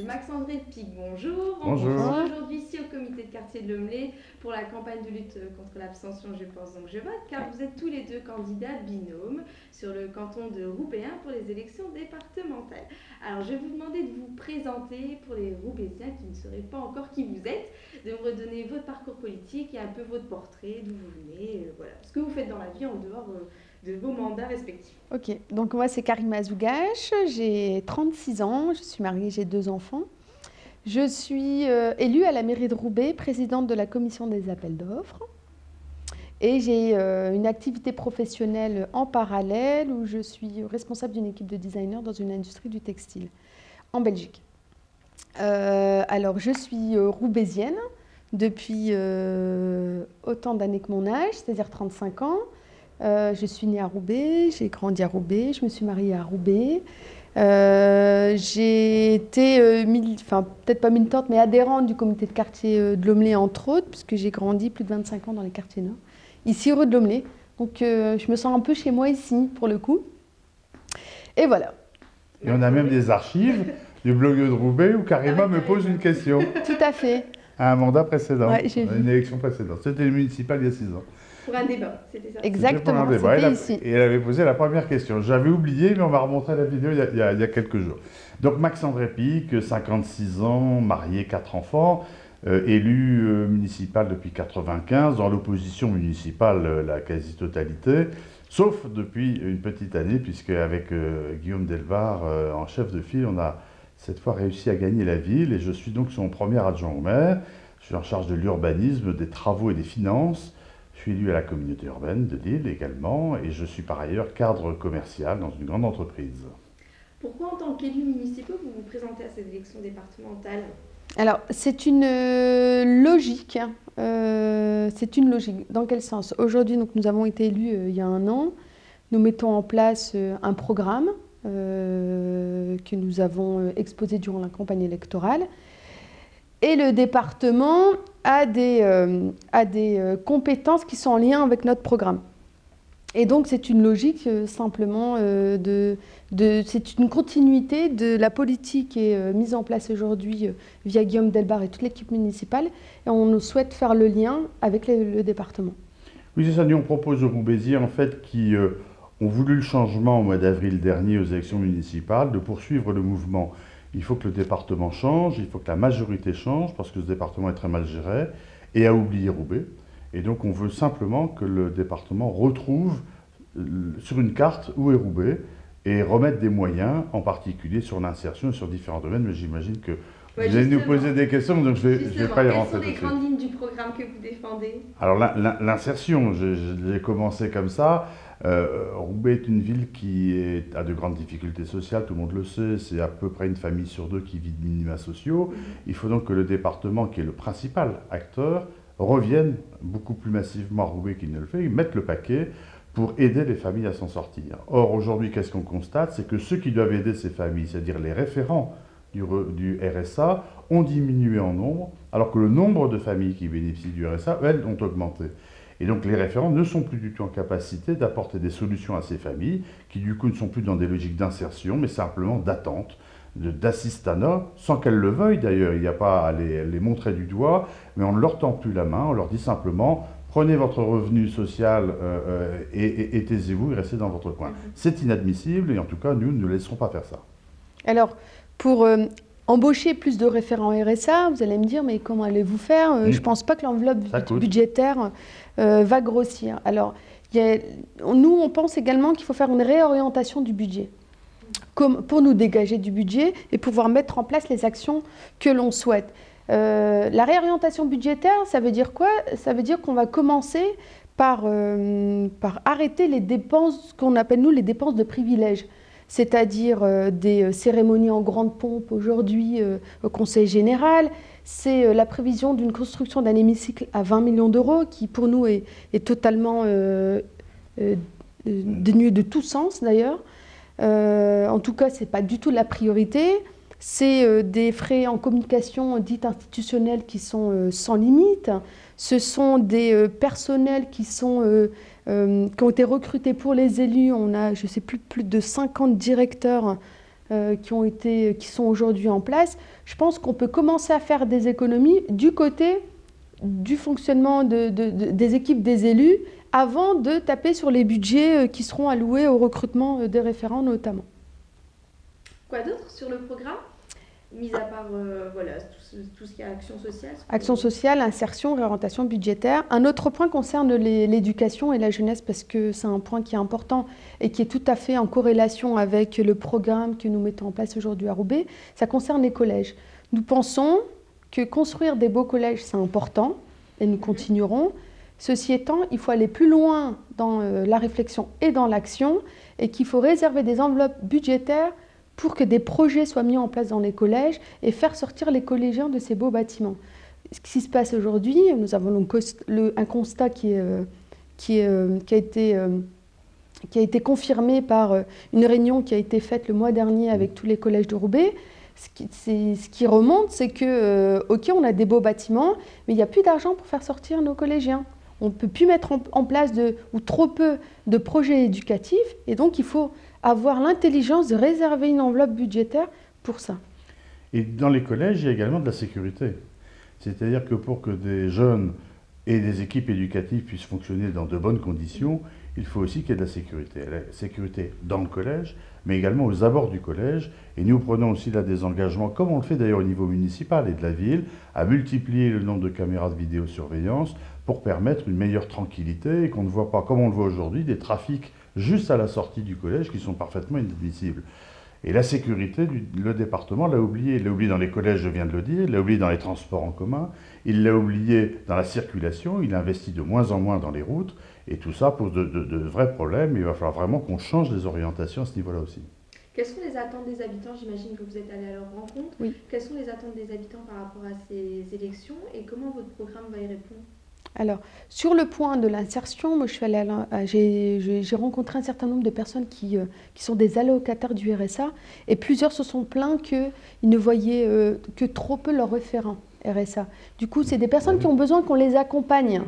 Maxandré de Pic, bonjour. Bonjour. On est aujourd'hui ici au comité de quartier de Lomelé pour la campagne de lutte contre l'abstention Je pense donc je vote, car vous êtes tous les deux candidats binômes sur le canton de Roubaix pour les élections départementales. Alors je vais vous demander de vous présenter pour les Roubaisiens qui ne sauraient pas encore qui vous êtes, de me redonner votre parcours politique et un peu votre portrait, d'où vous venez, voilà, ce que vous faites dans la vie en dehors de vos mandats respectifs. Ok, donc moi c'est Karima Zougache, j'ai 36 ans, je suis mariée, j'ai 2 enfants. Je suis élue à la mairie de Roubaix, présidente de la commission des appels d'offres. Et j'ai une activité professionnelle en parallèle où je suis responsable d'une équipe de designers dans une industrie du textile en Belgique. Alors je suis roubaisienne depuis autant d'années que mon âge, c'est-à-dire 35 ans. Je suis née à Roubaix, j'ai grandi à Roubaix, je me suis mariée à Roubaix. J'ai été, peut-être pas militante, mais adhérente du comité de quartier de Lomelé, entre autres, puisque j'ai grandi plus de 25 ans dans les quartiers nord, ici rue de Lomelé. Donc je me sens un peu chez moi ici, pour le coup. Et voilà. Et on a même des archives du blog de Roubaix où Karima me pose une question. Tout à fait. À un mandat précédent, Ouais, j'ai vu. une élection précédente. C'était le municipal il y a 6 ans. Pour un débat, c'était ça. Exactement, C'était pour un débat. c'était ici. Et elle avait posé la première question. J'avais oublié, mais on m'a remontré la vidéo il y a quelques jours. Donc Maxandré Pic, 56 ans, marié, 4 enfants, élu municipal depuis 1995, dans l'opposition municipale la quasi-totalité, sauf depuis une petite année, puisque avec Guillaume Delbar en chef de file, on a cette fois réussi à gagner la ville, et je suis donc son premier adjoint au maire. Je suis en charge de l'urbanisme, des travaux et des finances. Je suis élu à la communauté urbaine de Lille également, et je suis par ailleurs cadre commercial dans une grande entreprise. Pourquoi, en tant qu'élu municipal, vous vous présentez à ces élections départementales ? Alors, c'est une logique. C'est une logique. Dans quel sens ? Aujourd'hui, nous avons été élus il y a 1 an. Nous mettons en place un programme que nous avons exposé durant la campagne électorale. Et le département a des compétences qui sont en lien avec notre programme. Et donc, c'est une logique simplement c'est une continuité de la politique qui est mise en place aujourd'hui via Guillaume Delbar et toute l'équipe municipale. Et on souhaite faire le lien avec le département. Oui, c'est ça. Nous, on propose aux Roubaisiens, en fait, qui ont voulu le changement au mois d'avril dernier aux élections municipales, de poursuivre le mouvement. Il faut que le département change, il faut que la majorité change, parce que ce département est très mal géré, et a oublié Roubaix. Et donc on veut simplement que le département retrouve sur une carte où est Roubaix, et remettre des moyens, en particulier sur l'insertion et sur différents domaines, mais j'imagine que vous allez nous poser des questions, donc je vais pas y rentrer tout de suite. Quelles sont les grandes lignes du programme que vous défendez ? Alors l'insertion, j'ai commencé comme ça. Roubaix est une ville qui a de grandes difficultés sociales, tout le monde le sait, c'est à peu près une famille sur 2 qui vit de minima sociaux. Il faut donc que le département, qui est le principal acteur, revienne beaucoup plus massivement à Roubaix qu'il ne le fait, mette le paquet pour aider les familles à s'en sortir. Or, aujourd'hui, qu'est-ce qu'on constate ? C'est que ceux qui doivent aider ces familles, c'est-à-dire les référents du RSA, ont diminué en nombre, alors que le nombre de familles qui bénéficient du RSA, elles, ont augmenté. Et donc les référents ne sont plus du tout en capacité d'apporter des solutions à ces familles, qui du coup ne sont plus dans des logiques d'insertion, mais simplement d'attente, d'assistanat, sans qu'elles le veuillent d'ailleurs. Il n'y a pas à les montrer du doigt, mais on ne leur tend plus la main, on leur dit simplement « prenez votre revenu social et taisez-vous et restez dans votre coin ». C'est inadmissible et en tout cas, nous ne laisserons pas faire ça. Alors, pour embaucher plus de référents RSA, vous allez me dire, mais comment allez-vous faire ? Je ne pense pas que l'enveloppe budgétaire va grossir. Alors, nous, on pense également qu'il faut faire une réorientation du budget pour nous dégager du budget et pouvoir mettre en place les actions que l'on souhaite. La réorientation budgétaire, ça veut dire quoi ? Ça veut dire qu'on va commencer par arrêter les dépenses qu'on appelle, nous, les dépenses de privilèges. C'est-à-dire des cérémonies en grande pompe aujourd'hui au Conseil général. C'est la prévision d'une construction d'un hémicycle à 20 millions d'euros qui, pour nous, est totalement dénué de tout sens, d'ailleurs. En tout cas, ce n'est pas du tout la priorité. c'est des frais en communication dite institutionnelle qui sont sans limite. Ce sont des personnels qui ont été recrutés pour les élus. On a, je ne sais plus de 50 directeurs qui sont aujourd'hui en place. Je pense qu'on peut commencer à faire des économies du côté du fonctionnement des équipes des élus avant de taper sur les budgets qui seront alloués au recrutement des référents notamment. Quoi d'autre sur le programme ? Mis à part voilà, tout ce qui est action sociale. Action sociale, insertion, réorientation budgétaire. Un autre point concerne l'éducation et la jeunesse parce que c'est un point qui est important et qui est tout à fait en corrélation avec le programme que nous mettons en place aujourd'hui à Roubaix. Ça concerne les collèges. Nous pensons que construire des beaux collèges, c'est important et nous continuerons. Ceci étant, il faut aller plus loin dans la réflexion et dans l'action et qu'il faut réserver des enveloppes budgétaires pour que des projets soient mis en place dans les collèges et faire sortir les collégiens de ces beaux bâtiments. Ce qui se passe aujourd'hui, nous avons donc un constat qui a été confirmé par une réunion qui a été faite le mois dernier avec tous les collèges de Roubaix. Ce qui remonte, c'est que, ok, on a des beaux bâtiments, mais il n'y a plus d'argent pour faire sortir nos collégiens. On ne peut plus mettre en place ou trop peu de projets éducatifs, et donc il faut avoir l'intelligence de réserver une enveloppe budgétaire pour ça. Et dans les collèges, il y a également de la sécurité. C'est-à-dire que pour que des jeunes et des équipes éducatives puissent fonctionner dans de bonnes conditions, il faut aussi qu'il y ait de la sécurité. La sécurité dans le collège, mais également aux abords du collège. Et nous prenons aussi là des engagements, comme on le fait d'ailleurs au niveau municipal et de la ville, à multiplier le nombre de caméras de vidéosurveillance pour permettre une meilleure tranquillité et qu'on ne voit pas, comme on le voit aujourd'hui, des trafics juste à la sortie du collège qui sont parfaitement inadmissibles. Et la sécurité, le département l'a oublié. Il l'a oublié dans les collèges, je viens de le dire, il l'a oublié dans les transports en commun, il l'a oublié dans la circulation, il investit de moins en moins dans les routes, et tout ça pose de vrais problèmes. Il va falloir vraiment qu'on change les orientations à ce niveau-là aussi. Quelles sont les attentes des habitants? J'imagine que vous êtes allé à leur rencontre. Oui. Quelles sont les attentes des habitants par rapport à ces élections et comment votre programme va y répondre? Alors, sur le point de l'insertion, moi, j'ai rencontré un certain nombre de personnes qui sont des allocataires du RSA et plusieurs se sont plaints qu'ils ne voyaient que trop peu leurs référents RSA. Du coup, c'est des personnes qui ont besoin qu'on les accompagne.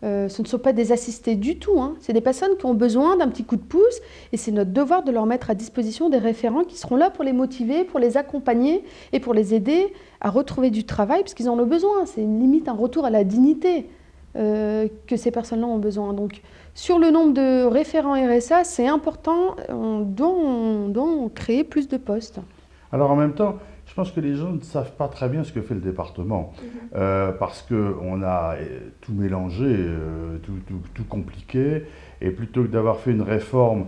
Ce ne sont pas des assistés du tout, hein. C'est des personnes qui ont besoin d'un petit coup de pouce et c'est notre devoir de leur mettre à disposition des référents qui seront là pour les motiver, pour les accompagner et pour les aider à retrouver du travail parce qu'ils en ont besoin. C'est une limite, un retour à la dignité. Que ces personnes-là ont besoin. Donc, sur le nombre de référents RSA, c'est important, on doit créer plus de postes. Alors en même temps, je pense que les gens ne savent pas très bien ce que fait le département, parce qu'on a tout mélangé, tout compliqué, et plutôt que d'avoir fait une réforme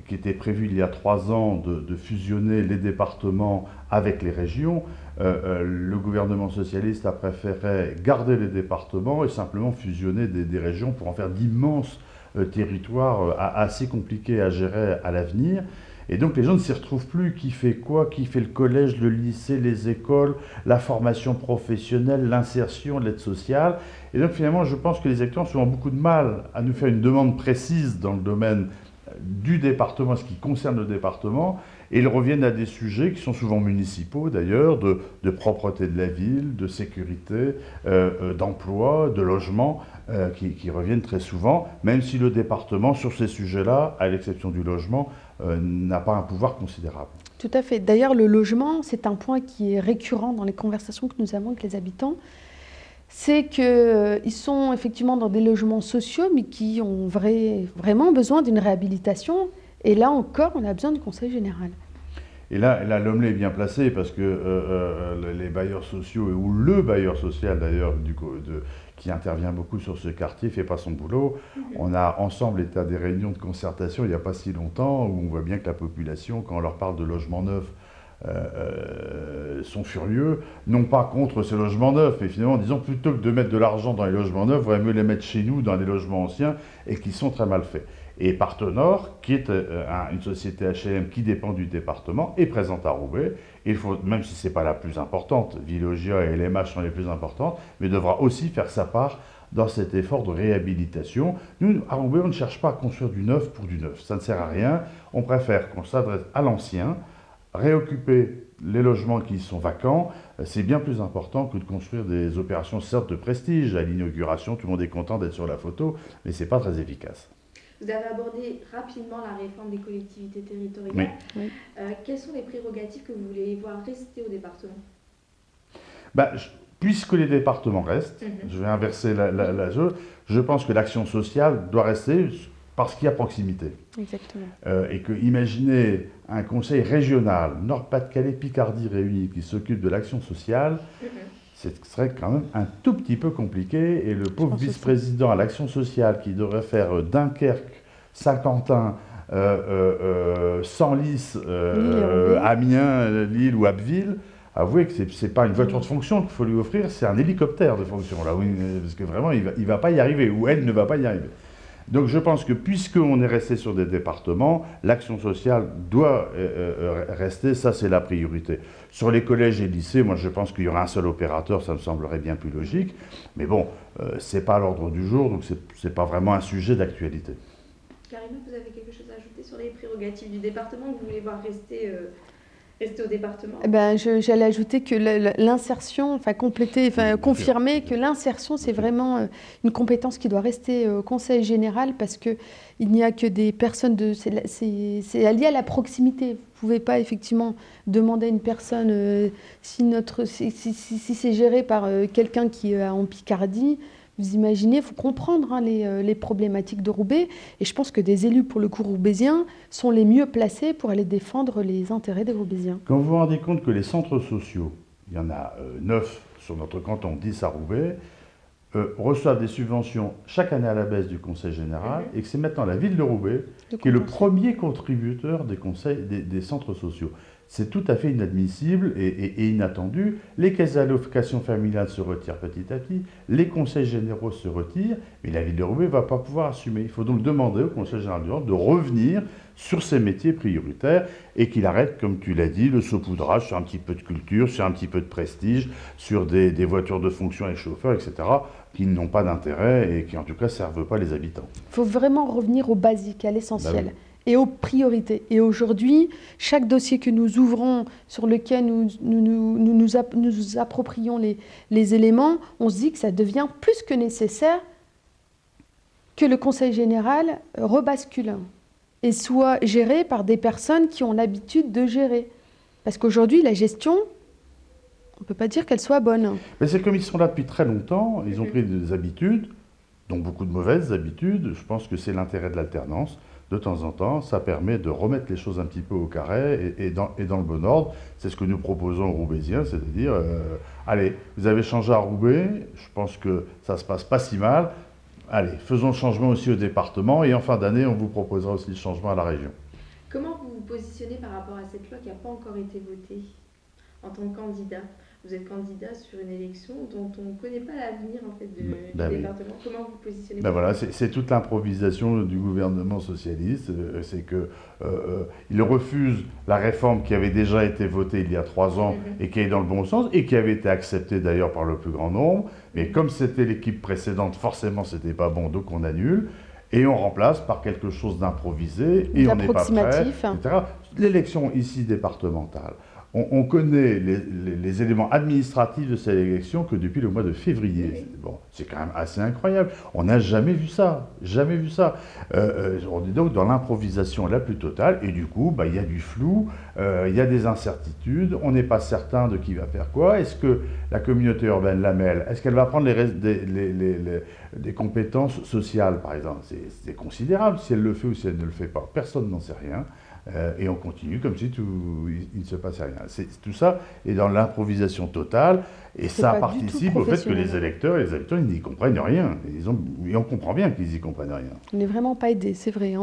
qui était prévue il y a 3 ans de fusionner les départements avec les régions, le gouvernement socialiste a préféré garder les départements et simplement fusionner des régions pour en faire d'immenses territoires assez compliqués à gérer à l'avenir. Et donc les gens ne s'y retrouvent plus. Qui fait quoi? Qui fait le collège, le lycée, les écoles, la formation professionnelle, l'insertion, l'aide sociale? Et donc finalement, je pense que les acteurs ont souvent beaucoup de mal à nous faire une demande précise dans le domaine du département, ce qui concerne le département, et ils reviennent à des sujets qui sont souvent municipaux d'ailleurs, de propreté de la ville, de sécurité, d'emploi, de logement, qui reviennent très souvent, même si le département, sur ces sujets-là, à l'exception du logement, n'a pas un pouvoir considérable. Tout à fait. D'ailleurs, le logement, c'est un point qui est récurrent dans les conversations que nous avons avec les habitants. C'est qu'ils sont effectivement dans des logements sociaux, mais qui ont vraiment besoin d'une réhabilitation. Et là encore, on a besoin du Conseil général. Et là l'Omlé est bien placé parce que les bailleurs sociaux, ou le bailleur social d'ailleurs, qui intervient beaucoup sur ce quartier, ne fait pas son boulot. On a ensemble été à des réunions de concertation il n'y a pas si longtemps, où on voit bien que la population, quand on leur parle de logements neufs, sont furieux, non pas contre ces logements neufs, mais finalement en disant plutôt que de mettre de l'argent dans les logements neufs, il vaudrait mieux les mettre chez nous dans les logements anciens et qui sont très mal faits. Et Partenord, qui est une société HLM qui dépend du département, est présente à Roubaix. Il faut, même si ce n'est pas la plus importante, Villogia et LMH sont les plus importantes, mais devra aussi faire sa part dans cet effort de réhabilitation. Nous, à Roubaix, on ne cherche pas à construire du neuf pour du neuf. Ça ne sert à rien. On préfère qu'on s'adresse à l'ancien, réoccuper les logements qui sont vacants, c'est bien plus important que de construire des opérations certes de prestige. À l'inauguration, tout le monde est content d'être sur la photo, mais ce n'est pas très efficace. Vous avez abordé rapidement la réforme des collectivités territoriales. Oui. Quelles sont les prérogatives que vous voulez voir rester au département? Puisque les départements restent, je vais inverser la chose, je pense que l'action sociale doit rester parce qu'il y a proximité. Exactement. Et que imaginez un conseil régional, Nord-Pas-de-Calais, Picardie réunis, qui s'occupe de l'action sociale, ce serait quand même un tout petit peu compliqué. Et le pauvre vice-président à l'action sociale qui devrait faire Dunkerque, Saint-Quentin, Senlis, Amiens, Lille ou Abbeville, avouez que ce n'est pas une voiture de fonction qu'il faut lui offrir, c'est un hélicoptère de fonction, là, oui, parce que vraiment, il ne va pas y arriver, ou elle ne va pas y arriver. Donc je pense que puisqu'on est resté sur des départements, l'action sociale doit rester, ça c'est la priorité. Sur les collèges et lycées, moi je pense qu'il y aura un seul opérateur, ça me semblerait bien plus logique, mais bon, c'est pas à l'ordre du jour, donc c'est pas vraiment un sujet d'actualité. Karima, vous avez quelque chose à ajouter sur les prérogatives du département que vous voulez voir rester au département? J'allais ajouter que l'insertion, confirmer que l'insertion, c'est vraiment une compétence qui doit rester au Conseil général parce qu'il n'y a que des personnes c'est lié à la proximité. Vous ne pouvez pas effectivement demander à une personne si c'est géré par quelqu'un qui est en Picardie. Vous imaginez, il faut comprendre les problématiques de Roubaix. Et je pense que des élus, pour le coup roubaisiens, sont les mieux placés pour aller défendre les intérêts des Roubaisiens. Quand vous vous rendez compte que les centres sociaux, il y en a 9 sur notre canton, 10 à Roubaix, reçoivent des subventions chaque année à la baisse du Conseil général, et que c'est maintenant la ville de Roubaix qui est le premier contributeur des centres sociaux. C'est tout à fait inadmissible et inattendu. Les caisses d'allocation familiale se retirent petit à petit, les conseils généraux se retirent, mais la ville de Roubaix ne va pas pouvoir assumer. Il faut donc demander au Conseil général du Nord de revenir sur ces métiers prioritaires et qu'il arrête, comme tu l'as dit, le saupoudrage sur un petit peu de culture, sur un petit peu de prestige, sur des voitures de fonction avec chauffeurs, etc., qui n'ont pas d'intérêt et qui en tout cas ne servent pas les habitants. Il faut vraiment revenir au basique, à l'essentiel. Et aux priorités. Et aujourd'hui, chaque dossier que nous ouvrons, sur lequel nous approprions les éléments, on se dit que ça devient plus que nécessaire que le Conseil général rebascule et soit géré par des personnes qui ont l'habitude de gérer. Parce qu'aujourd'hui, la gestion, on ne peut pas dire qu'elle soit bonne. Mais c'est comme ils sont là depuis très longtemps, ils ont pris des habitudes, dont beaucoup de mauvaises habitudes. Je pense que c'est l'intérêt de l'alternance. De temps en temps, ça permet de remettre les choses un petit peu au carré et dans le bon ordre. C'est ce que nous proposons aux Roubaisiens, c'est-à-dire, allez, vous avez changé à Roubaix, je pense que ça ne se passe pas si mal. Allez, faisons le changement aussi au département et en fin d'année, on vous proposera aussi le changement à la région. Comment vous vous positionnez par rapport à cette loi qui n'a pas encore été votée en tant que candidat? Vous êtes candidat sur une élection dont on ne connaît pas l'avenir en fait, du département. Comment vous vous positionnez? Voilà, c'est toute l'improvisation du gouvernement socialiste. C'est qu'il refuse la réforme qui avait déjà été votée il y a 3 ans et qui est dans le bon sens et qui avait été acceptée d'ailleurs par le plus grand nombre. Mais comme c'était l'équipe précédente, forcément c'était pas bon, donc on annule. Et on remplace par quelque chose d'improvisé et on n'est pas prêt, etc. L'élection ici départementale. On connaît les éléments administratifs de cette élection que depuis le mois de février. Bon, c'est quand même assez incroyable. On n'a jamais vu ça. Jamais vu ça. On est donc dans l'improvisation la plus totale. Et du coup, il y a du flou, il y a des incertitudes. On n'est pas certain de qui va faire quoi. Est-ce que la communauté urbaine, la MEL, est-ce qu'elle va prendre des compétences sociales, par exemple? C'est considérable si elle le fait ou si elle ne le fait pas. Personne n'en sait rien. Et on continue comme si il ne se passait rien. Tout ça est dans l'improvisation totale et ça participe au fait que les électeurs et les habitants ils n'y comprennent rien. Et on comprend bien qu'ils n'y comprennent rien. On n'est vraiment pas aidé, c'est vrai.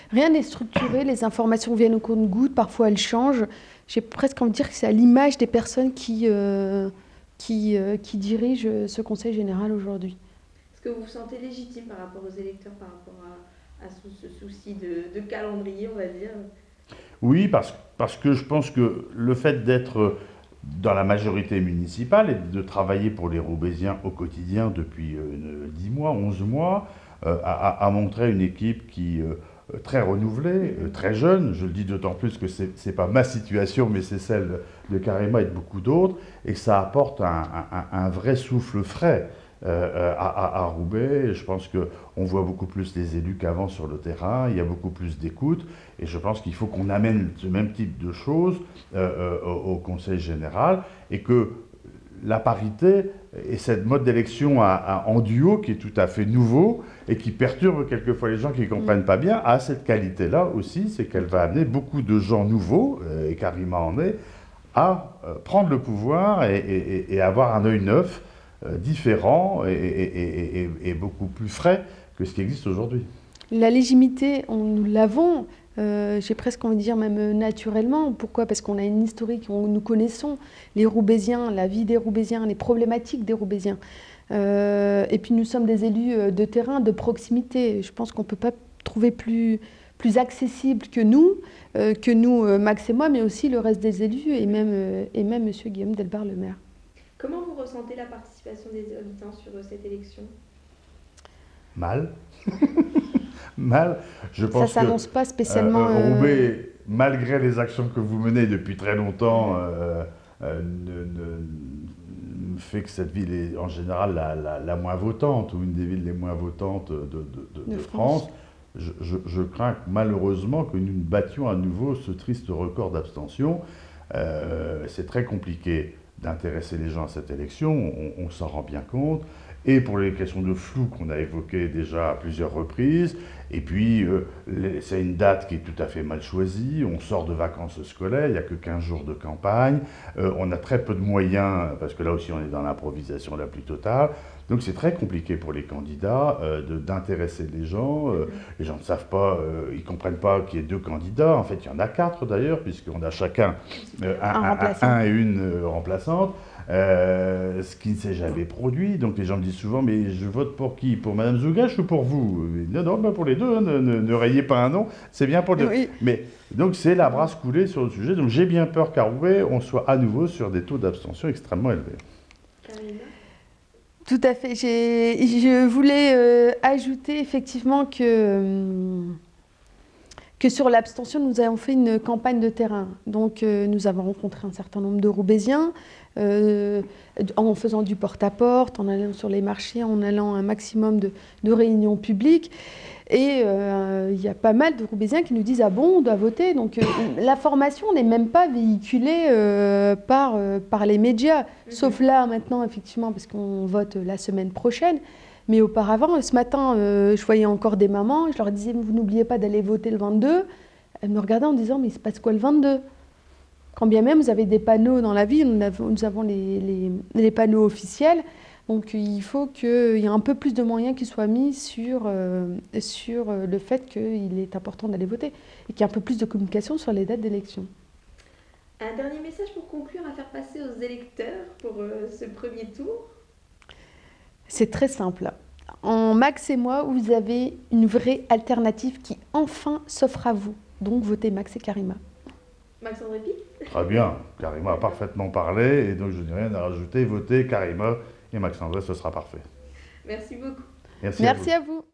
Rien n'est structuré, les informations viennent au compte-gouttes, parfois elles changent. J'ai presque envie de dire que c'est à l'image des personnes qui dirigent ce Conseil général aujourd'hui. Est-ce que vous vous sentez légitime par rapport aux électeurs, par rapport à ce souci de calendrier, on va dire? Oui, parce que je pense que le fait d'être dans la majorité municipale et de travailler pour les Roubaisiens au quotidien depuis 10 mois, 11 mois, a montré une équipe qui très renouvelée, très jeune. Je le dis d'autant plus que ce n'est pas ma situation, mais c'est celle de Karima et de beaucoup d'autres, et que ça apporte un vrai souffle frais à Roubaix. Je pense qu'on voit beaucoup plus les élus qu'avant sur le terrain, il y a beaucoup plus d'écoute, et je pense qu'il faut qu'on amène ce même type de choses au Conseil général, et que la parité et cette mode d'élection en duo qui est tout à fait nouveau et qui perturbe quelquefois les gens qui ne comprennent pas bien, a cette qualité-là aussi, c'est qu'elle va amener beaucoup de gens nouveaux, et Karima en est, à prendre le pouvoir et avoir un œil neuf, différent et beaucoup plus frais que ce qui existe aujourd'hui. La légitimité, nous l'avons. J'ai presque envie de dire même naturellement. Pourquoi? Parce qu'on a une historique, nous connaissons les Roubaisiens, la vie des Roubaisiens, les problématiques des Roubaisiens. Et puis nous sommes des élus de terrain, de proximité. Je pense qu'on ne peut pas trouver plus accessible que nous, Max et moi, mais aussi le reste des élus et même M. Guillaume Delbar, le maire. Comment vous ressentez la participation des habitants sur cette élection? Mal. Mal. Je pense ça ne s'annonce pas spécialement. Roubaix, malgré les actions que vous menez depuis très longtemps, fait que cette ville est en général la moins votante, ou une des villes les moins votantes de France. Je crains malheureusement que nous battions à nouveau ce triste record d'abstention. C'est très compliqué d'intéresser les gens à cette élection, on s'en rend bien compte. Et pour les questions de flou qu'on a évoquées déjà à plusieurs reprises. Et puis, c'est une date qui est tout à fait mal choisie. On sort de vacances scolaires, il n'y a que 15 jours de campagne. On a très peu de moyens, parce que là aussi on est dans l'improvisation la plus totale. Donc c'est très compliqué pour les candidats d'intéresser les gens. Les gens ne savent pas, ils ne comprennent pas qu'il y ait 2 candidats. En fait, il y en a 4 d'ailleurs, puisqu'on a chacun un et une remplaçante. Ce qui ne s'est jamais produit. Donc les gens me disent souvent, mais je vote pour qui? Pour Madame Zougache ou pour vous? Non, ben pour les deux, hein, ne rayez pas un nom, c'est bien pour les deux. Oui. Mais donc c'est la brasse coulée sur le sujet. Donc j'ai bien peur qu'à Roubaix, on soit à nouveau sur des taux d'abstention extrêmement élevés. Tout à fait. Je voulais ajouter effectivement que sur l'abstention, nous avons fait une campagne de terrain. Donc nous avons rencontré un certain nombre de Roubaisiens, en faisant du porte-à-porte, en allant sur les marchés, en allant à un maximum de réunions publiques. Et il y a pas mal de Roubaisiens qui nous disent « Ah bon, on doit voter ?» Donc l'information n'est même pas véhiculée par les médias, sauf là maintenant, effectivement, parce qu'on vote la semaine prochaine. Mais auparavant, ce matin, je voyais encore des mamans, je leur disais « Vous n'oubliez pas d'aller voter le 22 ». Elles me regardaient en disant « Mais il se passe quoi le 22 ?» Quand bien même vous avez des panneaux dans la ville, nous avons les panneaux officiels. Donc il faut qu'il y ait un peu plus de moyens qui soient mis sur le fait qu'il est important d'aller voter et qu'il y ait un peu plus de communication sur les dates d'élection. Un dernier message pour conclure à faire passer aux électeurs pour ce premier tour? C'est très simple. En Max et moi, vous avez une vraie alternative qui enfin s'offre à vous. Donc votez Max et Karima. Max-André Pi? Très bien, Karima a parfaitement parlé et donc je n'ai rien à rajouter. Votez Karima et Max-André, ce sera parfait. Merci beaucoup. Merci à vous.